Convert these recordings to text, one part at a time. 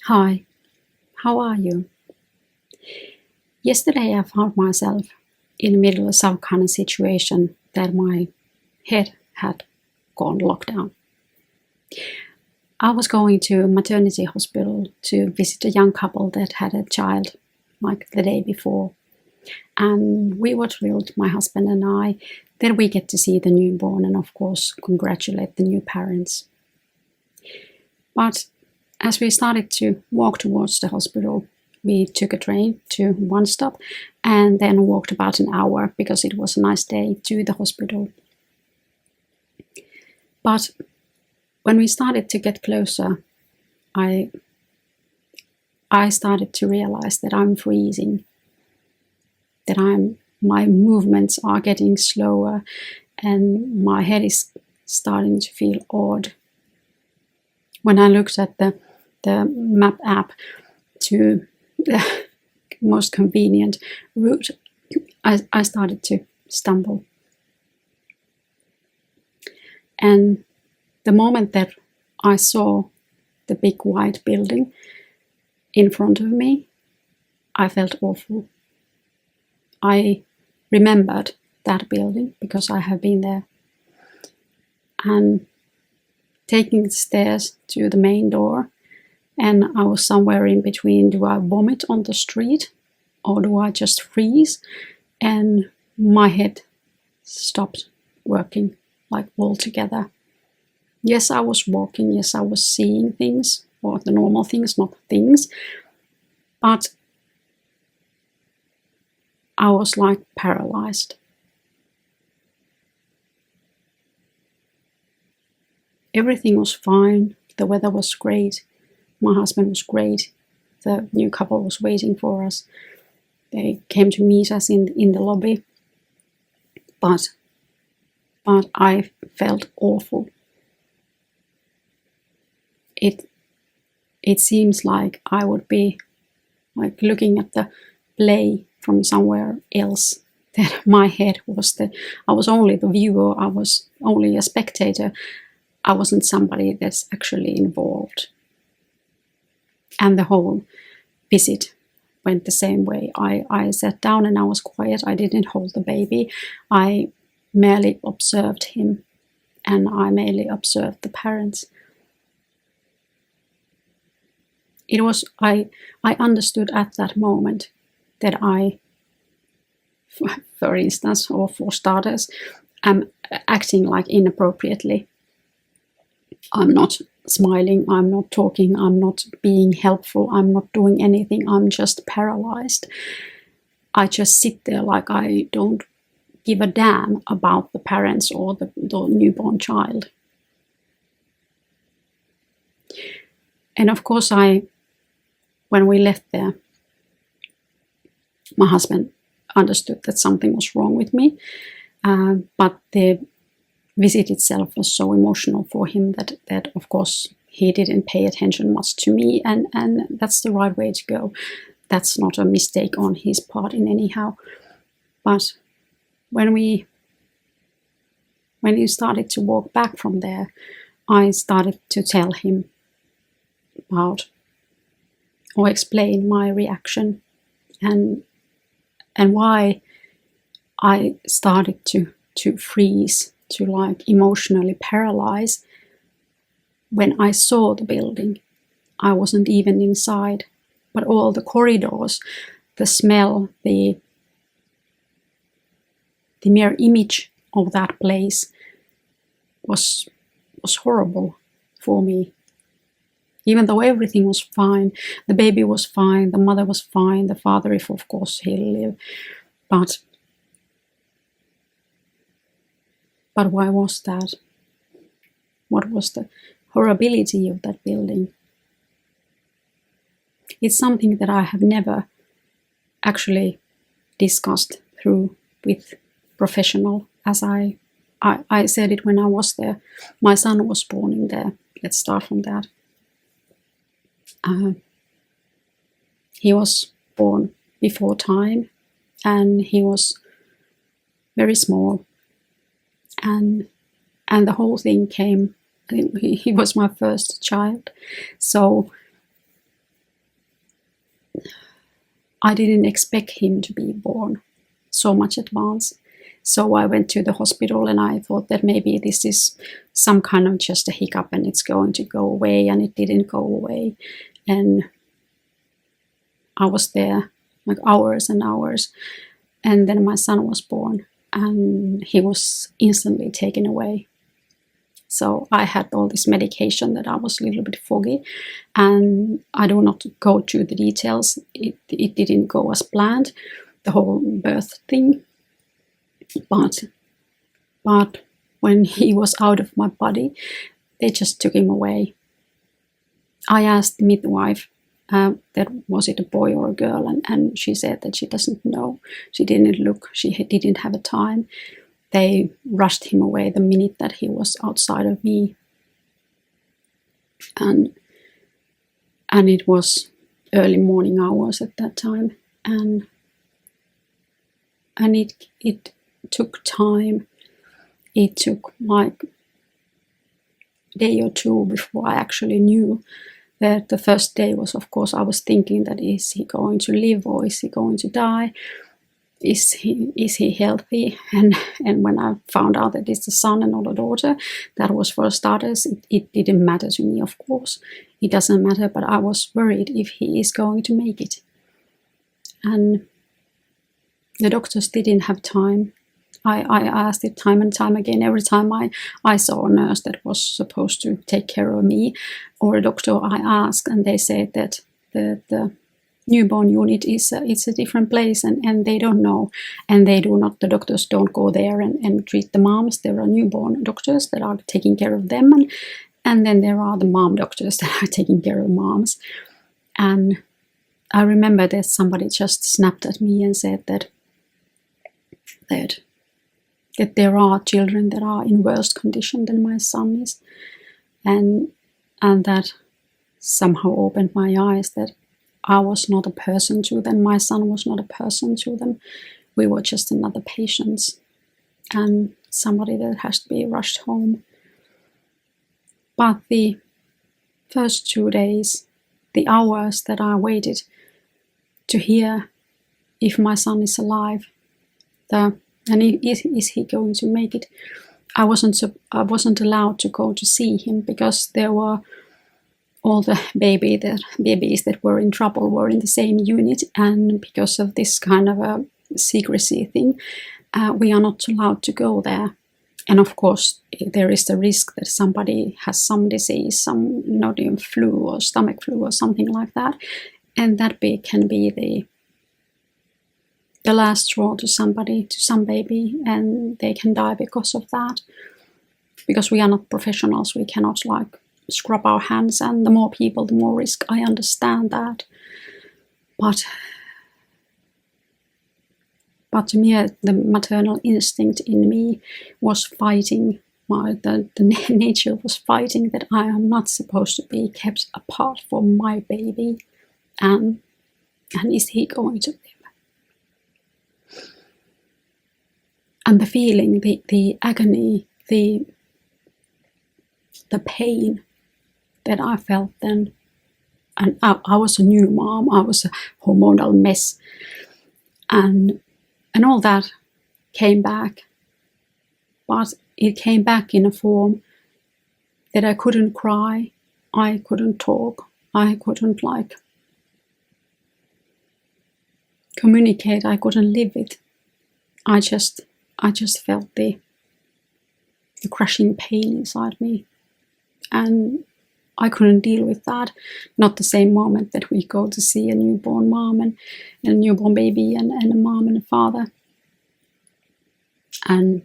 Hi, how are you? Yesterday I found myself in the middle of some kind of situation that my head had gone locked down. I was going to a maternity hospital to visit a young couple that had a child like the day before. And we were thrilled, my husband and I, that we get to see the newborn and of course congratulate the new parents. But as we started to walk towards the hospital, we took a train to one stop and then walked about an hour because it was a nice day to the hospital. But when we started to get closer, I started to realize that I'm freezing, that my movements are getting slower and my head is starting to feel odd. When I looked at the map app to the most convenient route, I started to stumble. And the moment that I saw the big white building in front of me, I felt awful. I remembered that building because I have been there. And taking the stairs to the main door, and I was somewhere in between. Do I vomit on the street or do I just freeze? And my head stopped working like altogether. Yes, I was walking. Yes, I was seeing things, or the normal things, not things. But I was like paralyzed. Everything was fine. The weather was great. My husband was great. The new couple was waiting for us. They came to meet us in the lobby. But I felt awful. It seems like I would be like looking at the play from somewhere else. That my head was I was only the viewer. I was only a spectator. I wasn't somebody that's actually involved. And the whole visit went the same way. I sat down and I was quiet. I didn't hold the baby. I merely observed him and I merely observed the parents. I understood at that moment that I, for instance, or for starters, am acting like inappropriately. I'm not smiling, I'm not talking, I'm not being helpful, I'm not doing anything, I'm just paralyzed. I just sit there like I don't give a damn about the parents or the newborn child. And of course, when we left there, my husband understood that something was wrong with me, but the visit itself was so emotional for him that of course he didn't pay attention much to me, and that's the right way to go. That's not a mistake on his part in anyhow. But when he started to walk back from there, I started to tell him about or explain my reaction and why I started to freeze, to like emotionally paralyze when I saw the building. I wasn't even inside, but all the corridors, the smell, the mere image of that place was horrible for me. Even though everything was fine, the baby was fine, the mother was fine, the father, if of course he'll live, but why was that? What was the horribility of that building? It's something that I have never actually discussed through with professional, as I said it when I was there. My son was born in there. Let's start from that. He was born before time and he was very small. And the whole thing came, he was my first child. So I didn't expect him to be born so much advance. So I went to the hospital and I thought that maybe this is some kind of just a hiccup and it's going to go away, and it didn't go away. And I was there like hours and hours. And then my son was born and he was instantly taken away. So I had all this medication that I was a little bit foggy, and I do not go through the details. It didn't go as planned, the whole birth thing. But when he was out of my body, they just took him away. I asked the midwife that was it a boy or a girl, and she said that she doesn't know. She didn't look. She didn't have a time. They rushed him away the minute that he was outside of me. And it was early morning hours at that time. And it took time. It took like a day or two before I actually knew that the first day was, of course, I was thinking that is he going to live or is he going to die? Is he healthy? And when I found out that it's a son and not a daughter, that was for starters. It didn't matter to me, of course. It doesn't matter, but I was worried if he is going to make it. And the doctors didn't have time. I asked it time and time again. Every time I saw a nurse that was supposed to take care of me or a doctor, I asked, and they said that the newborn unit is it's a different place, and they don't know, and they do not. The doctors don't go there and treat the moms. There are newborn doctors that are taking care of them, and then there are the mom doctors that are taking care of moms. And I remember that somebody just snapped at me and said that there are children that are in worse condition than my son is, and that somehow opened my eyes that I was not a person to them. My son was not a person to them. We were just another patient and somebody that has to be rushed home. But the first 2 days, the hours that I waited to hear if my son is alive, and is he going to make it, I wasn't allowed to go to see him because there were all the babies that were in trouble were in the same unit, and because of this kind of a secrecy thing, we are not allowed to go there. And of course, there is the risk that somebody has some disease, some not even flu or stomach flu or something like that, and that can be the last straw to somebody, to some baby, and they can die because of that. Because we are not professionals, we cannot like scrub our hands, and the more people, the more risk. I understand that, but to me, the maternal instinct in me was fighting. The nature was fighting that I am not supposed to be kept apart from my baby, and is he going to live? And the feeling, the agony, the pain that I felt then. And I was a new mom, I was a hormonal mess, and all that came back. But it came back in a form that I couldn't cry, I couldn't talk, I couldn't like communicate, I couldn't live it. I just felt the crushing pain inside me, and I couldn't deal with that. Not the same moment that we go to see a newborn mom and a newborn baby and a mom and a father. And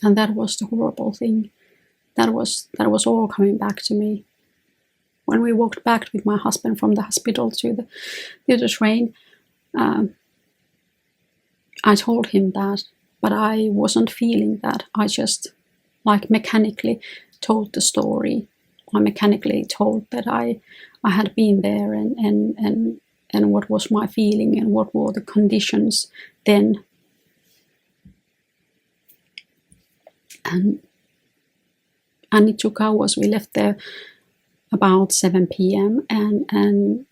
that was the horrible thing. That was all coming back to me. When we walked back with my husband from the hospital to the train, I told him that, but I wasn't feeling that. I just like mechanically told the story. I mechanically told that I had been there and what was my feeling and what were the conditions then. And it took hours. We left there about 7 p.m. and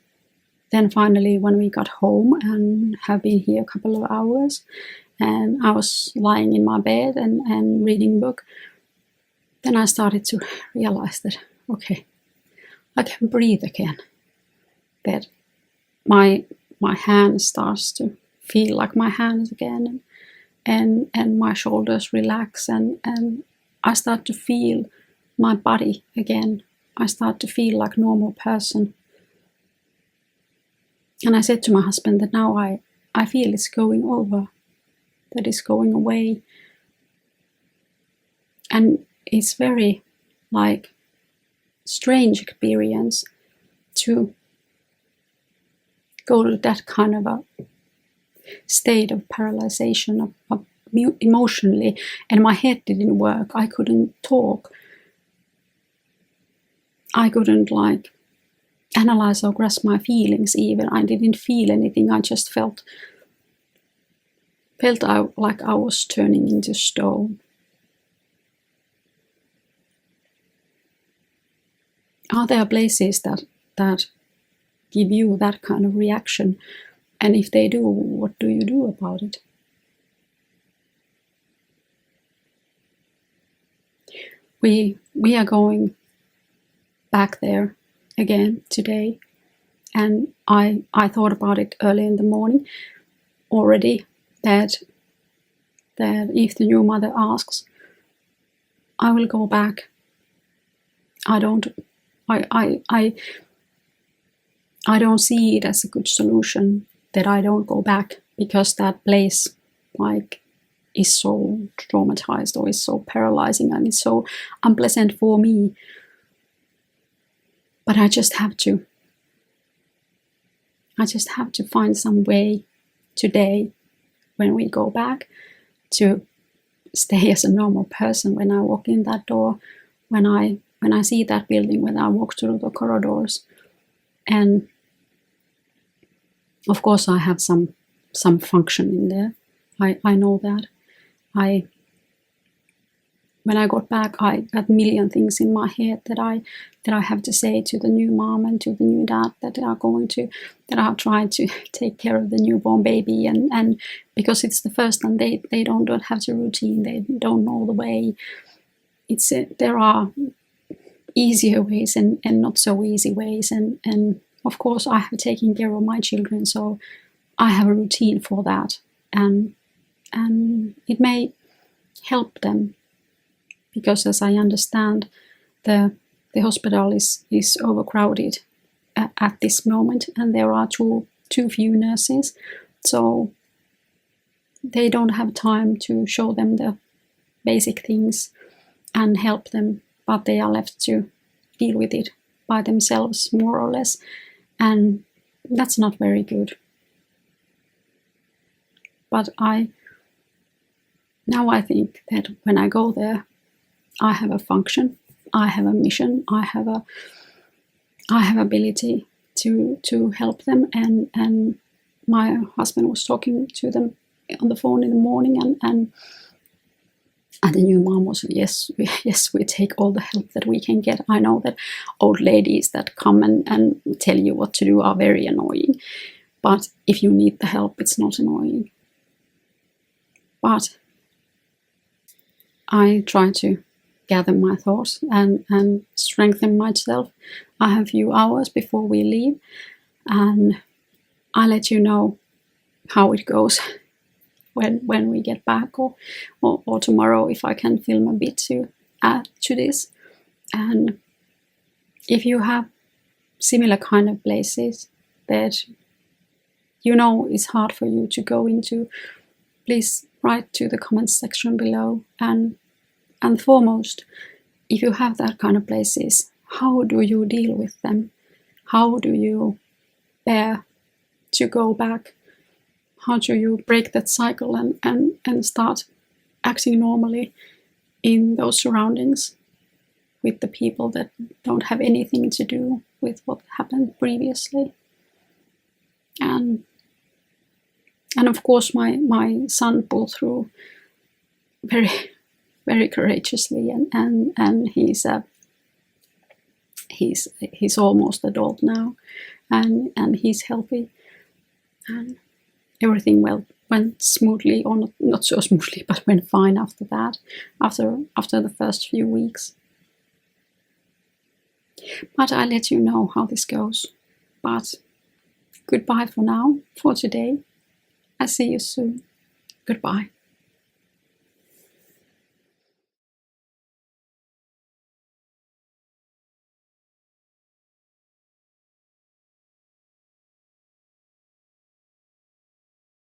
then finally when we got home and have been here a couple of hours, and I was lying in my bed and reading a book, then I started to realize that, okay, I can breathe again. That my hand starts to feel like my hands again, and my shoulders relax, and I start to feel my body again. I start to feel like a normal person. And I said to my husband that now I feel it's going over, that it's going away. And it's very like strange experience to go to that kind of a state of paralyzation of emotionally, and my head didn't work. I couldn't talk. I couldn't like analyze or grasp my feelings even. I didn't feel anything. I just felt like I was turning into stone. Are there places that give you that kind of reaction? And if they do, what do you do about it? We are going back there again today, and I thought about it early in the morning already, that if the new mother asks, I will go back. I don't see it as a good solution that I don't go back, because that place like is so traumatized or is so paralyzing and it's so unpleasant for me. But I just have to find some way today when we go back to stay as a normal person when I walk in that door, when I see that building, when I walk through the corridors. And of course I have some function in there. I know that. When I got back, I had a million things in my head that I have to say to the new mom and to the new dad, that are trying to take care of the newborn baby, and because it's the first and they don't have the routine, they don't know the way. There are easier ways and not so easy ways, and of course I have taken care of my children, so I have a routine for that, and it may help them, because as I understand, the hospital is overcrowded at this moment, and there are too few nurses, so they don't have time to show them the basic things and help them, but they are left to deal with it by themselves, more or less, and that's not very good. But now I think that when I go there, I have a function, I have a mission, I have ability to help them, and my husband was talking to them on the phone in the morning, and the new mom was, yes, we take all the help that we can get. I know that old ladies that come and tell you what to do are very annoying, but if you need the help, it's not annoying. But I try to gather my thoughts and strengthen myself. I have a few hours before we leave, and I'll let you know how it goes when we get back, or tomorrow, if I can film a bit to add to this. And if you have similar kind of places that you know it's hard for you to go into, please write to the comments section below. And foremost, if you have that kind of places, how do you deal with them? How do you bear to go back? How do you break that cycle and start acting normally in those surroundings with the people that don't have anything to do with what happened previously? And of course my son pulled through very, very courageously, and he's almost adult now, and he's healthy, and everything went smoothly, or not so smoothly, but went fine after that, after the first few weeks. But I'll let you know how this goes. But goodbye for now, for today. I'll see you soon. Goodbye.